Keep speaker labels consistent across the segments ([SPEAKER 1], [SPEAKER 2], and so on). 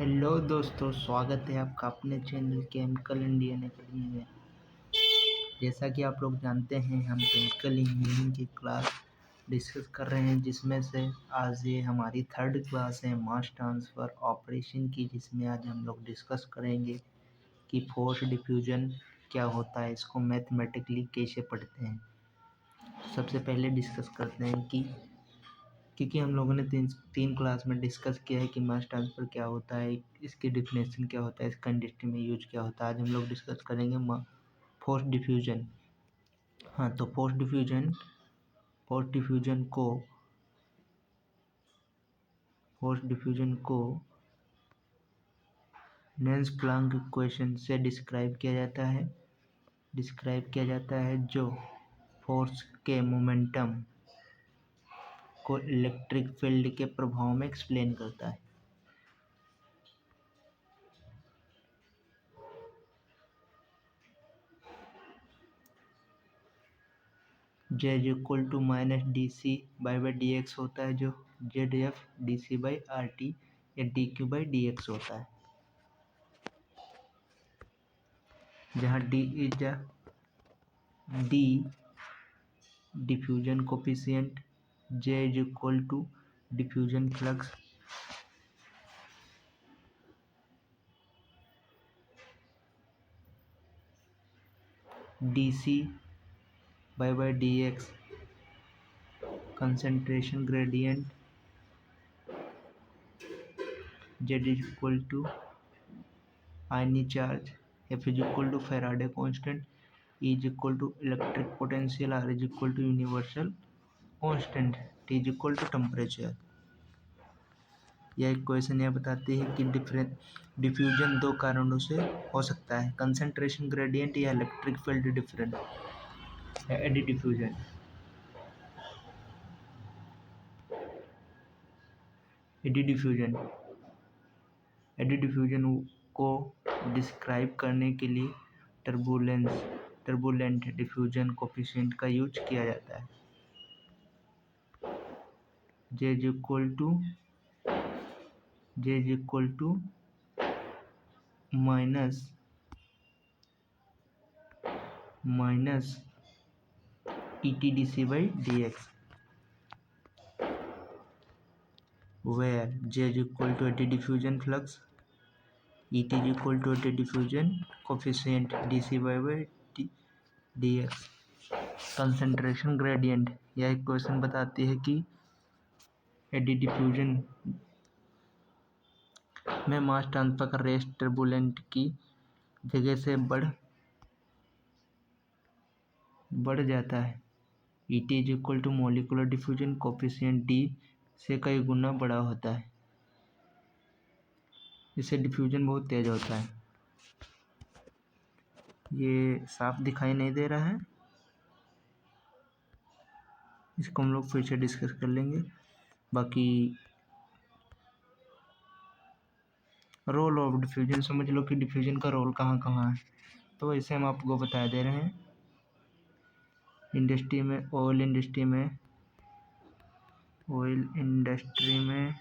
[SPEAKER 1] Hello दोस्तों, स्वागत है आपका अपने चैनल केमिकल इंडियन एकेडमी में। जैसा कि आप लोग जानते हैं, हम केमिकल इंजीनियरिंग की क्लास डिस्कस कर रहे हैं, जिसमें से आज ये हमारी थर्ड क्लास है मास ट्रांसफ़र ऑपरेशन की, जिसमें आज हम लोग डिस्कस करेंगे कि फोर्स डिफ्यूजन क्या होता है, इसको मैथमेटिकली कैसे पढ़ते हैं। सबसे पहले डिस्कस करते हैं कि क्योंकि हम लोगों ने तीन क्लास में डिस्कस किया है कि मास ट्रांसफ़र क्या होता है, इसकी डिफिनेशन क्या होता है, इसका इंडस्ट्री में यूज क्या होता है। आज हम लोग डिस्कस करेंगे फोर्स डिफ्यूजन। हाँ, तो फोर्स डिफ्यूजन को नेल्स प्लांक इक्वेशन से डिस्क्राइब किया जाता है जो फोर्स के मोमेंटम को इलेक्ट्रिक फील्ड के प्रभाव में एक्सप्लेन करता है। Z equal to minus D C by D X होता है, जो Z F D C by R T या D Q by D X होता है, जहाँ D is D diffusion coefficient, J is equal to diffusion flux, D C by D X concentration gradient, Z is equal to ionic charge, F is equal to Faraday constant, E is equal to electric potential, R is equal to universal constant, T is equal to temperature. यह equation यह बताती है कि diffusion दो कारणों से हो सकता है, कंसंट्रेशन ग्रेडियंट या इलेक्ट्रिक फील्ड डिफरेंस या एडी डिफ्यूजन। एडी डिफ्यूजन को डिस्क्राइब करने के लिए टर्बुलेंट डिफ्यूजन कोफिशिएंट का यूज किया जाता है। J is equal to minus ETDC by dx, where J is equal to eddy diffusion flux, ET is equal to eddy diffusion coefficient, dc by dx। Concentration gradient, यह equation बताती है कि eddy diffusion में mass transfer का rate turbulent की जगह से बढ़ जाता है। ET is equal to molecular diffusion coefficient D से कई गुना बड़ा होता है, इससे डिफ्यूजन बहुत तेज होता है। ये साफ दिखाई नहीं दे रहा है, इसको हम लोग फिर से डिस्कस कर लेंगे। बाकी रोल ऑफ डिफ्यूजन समझ लो कि डिफ्यूजन का रोल कहाँ कहाँ है, तो इसे हम आपको बता दे रहे हैं। ऑयल इंडस्ट्री में,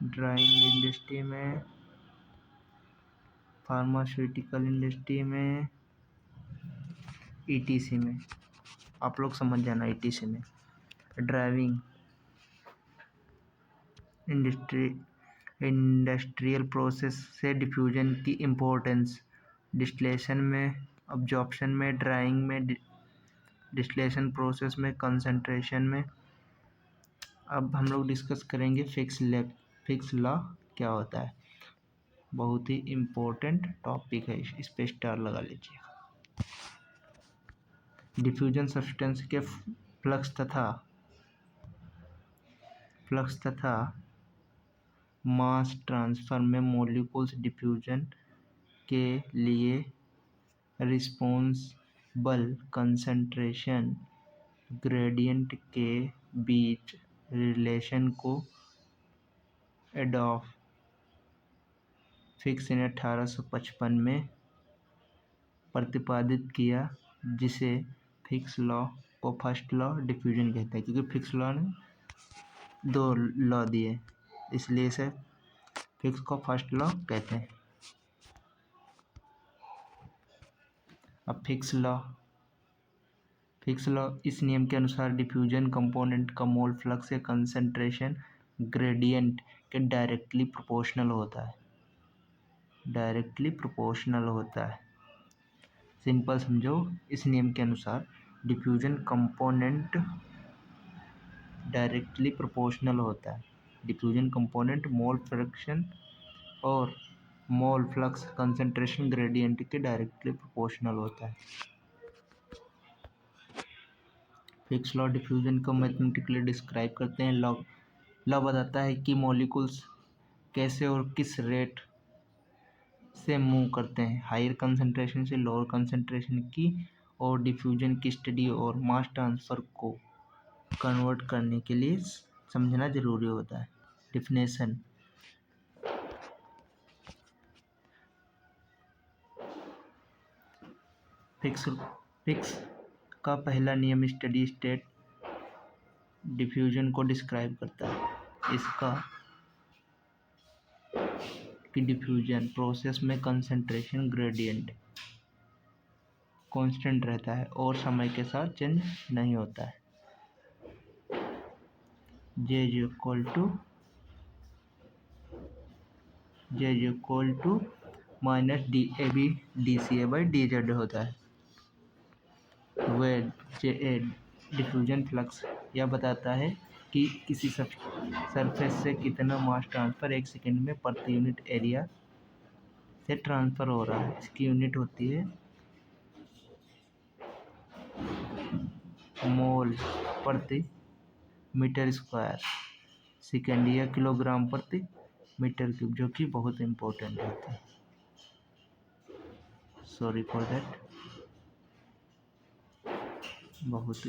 [SPEAKER 1] ड्राइंग इंडस्ट्री में, फार्मास्यूटिकल इंडस्ट्री में, ETC में, आप लोग समझ जाना। ETC में ड्राइविंग इंडस्ट्रियल प्रोसेस से डिफ्यूजन की इम्पोर्टेंस, डिस्टिलेशन में, अब्जॉर्प्शन में, ड्राइंग में, डिस्टिलेशन प्रोसेस में, कंसंट्रेशन में। अब हम लोग डिस्कस करेंगे फिक्स लॉ क्या होता है। बहुत ही इम्पोर्टेंट टॉपिक है, इस पे स्टार लगा लीजिए। डिफ्यूजन सब्सटेंस के फ्लक्स तथा मास ट्रांसफर में मॉलिक्यूल्स डिफ्यूजन के लिए रिस्पॉन्सिबल कंसंट्रेशन ग्रेडियंट के बीच रिलेशन को एडॉल्फ फिक्स ने 1855 में प्रतिपादित किया, जिसे फिक्स लॉ को फर्स्ट लॉ डिफ्यूजन कहते हैं, क्योंकि फिक्स लॉ ने दो लॉ दिए, इसलिए इसे फिक्स को फर्स्ट लॉ कहते हैं। अब फिक्स लॉ इस नियम के अनुसार डिफ्यूजन कंपोनेंट का मोल फ्लक्स या कंसंट्रेशन ग्रेडियंट के डायरेक्टली प्रोपोर्शनल होता है। सिंपल समझो, इस नियम के अनुसार डिफ्यूजन कंपोनेंट डायरेक्टली प्रोपोर्शनल होता है। डिफ्यूजन कंपोनेंट मोल फ्रैक्शन और मोल फ्लक्स कंसंट्रेशन ग्रेडियंट के डायरेक्टली प्रोपोर्शनल होता है। फिक्स लॉ डिफ्यूजन को मैथमेटिकली डिस्क्राइब करते हैं। लॉ बताता है कि मॉलिक्यूल्स कैसे और किस रेट से मूव करते हैं, हायर कंसंट्रेशन से लोअर कंसंट्रेशन की, और डिफ्यूजन की स्टडी और मास ट्रांसफ़र को कन्वर्ट करने के लिए समझना जरूरी होता है। डिफिनेशन, फिक्स का पहला नियम स्टडी स्टेट डिफ्यूजन को डिस्क्राइब करता है। इसका कि डिफ्यूजन प्रोसेस में कंसंट्रेशन ग्रेडियंट कांस्टेंट रहता है और समय के साथ चेंज नहीं होता है। J is equal to minus DAB DCA by DZ होता है। वह डिफ्यूजन फ्लक्स यह बताता है कि किसी सरफेस से कितना मास ट्रांसफ़र 1 सेकेंड में प्रति यूनिट एरिया से ट्रांसफ़र हो रहा है। इसकी यूनिट होती है मोल प्रति मीटर स्क्वायर सेकेंड या किलोग्राम प्रति मीटर क्यूब, जो कि बहुत इम्पोर्टेंट होता है। सॉरी फॉर दैट, बहुत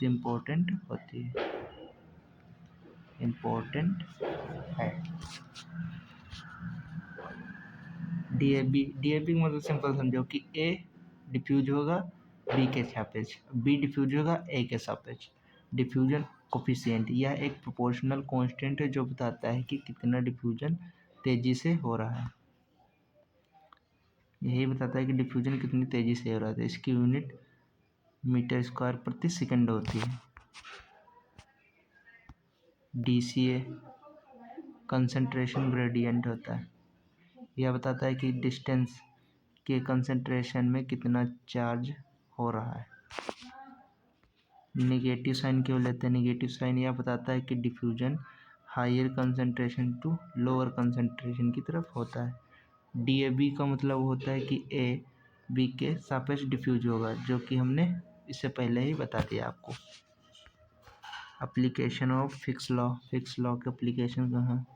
[SPEAKER 1] इम्पोर्टेंट होती है, इम्पोर्टेंट है। DAB मतलब सिंपल समझो कि A डिफ्यूज होगा B के सापेक्ष, B डिफ्यूज होगा A के सापेक्ष। डिफ्यूजन कोफिशिएंट यह एक प्रोपोर्शनल कांस्टेंट है जो बताता है कि कितना डिफ्यूजन तेजी से हो रहा है। यही बताता है कि डिफ्यूजन कितनी तेजी से हो रहा है। इसकी यूनिट मीटर स्क्वायर प्रति सेकंड होती है। DCA कंसंट्रेशन ग्रेडियंट होता है। यह बताता है कि डिस्टेंस के कंसंट्रेशन में कितना चार्ज हो रहा है। नेगेटिव साइन क्यों लेते हैं? नेगेटिव साइन यह बताता है कि diffusion higher concentration to lower concentration की तरफ होता है। DAB का मतलब होता है कि A B के सापेक्ष डिफ्यूज होगा, जो कि हमने इससे पहले ही बता दिया आपको। एप्लीकेशन ऑफ फिक्स लॉ के एप्लीकेशन कहाँ?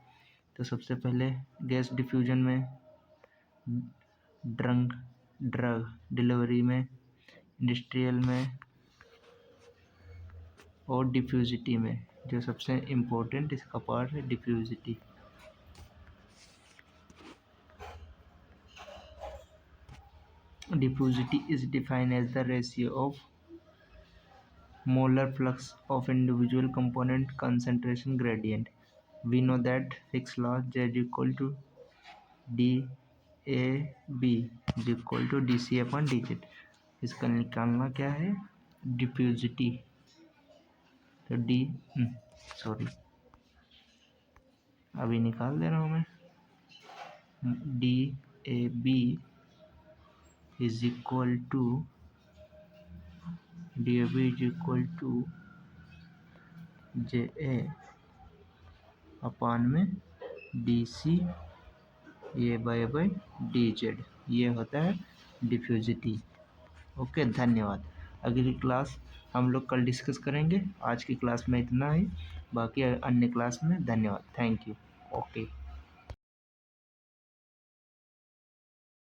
[SPEAKER 1] तो सबसे पहले गैस डिफ्यूजन में, ड्रग डिलीवरी में, इंडस्ट्रियल में और डिफ्यूजिटी में। जो सबसे इम्पोर्टेंट इसका पार्ट है diffusivity. Diffusivity is defined as the ratio of molar flux of individual component concentration gradient. We know that Fick's law J is equal to DAB is equal to DC upon DZ. इसका निकालना क्या है? Diffusivity. तो अभी निकाल दे रहा हूँ मैं। DAB is equal to DAB is equal to JA अपान में DC A बाय DZ। ये होता है डिफ्यूजिटी। ओके, धन्यवाद। अगली क्लास हम लोग कल डिस्कस करेंगे। आज की क्लास में इतना ही, बाकी अन्य क्लास में। धन्यवाद, थैंक यू। ओके।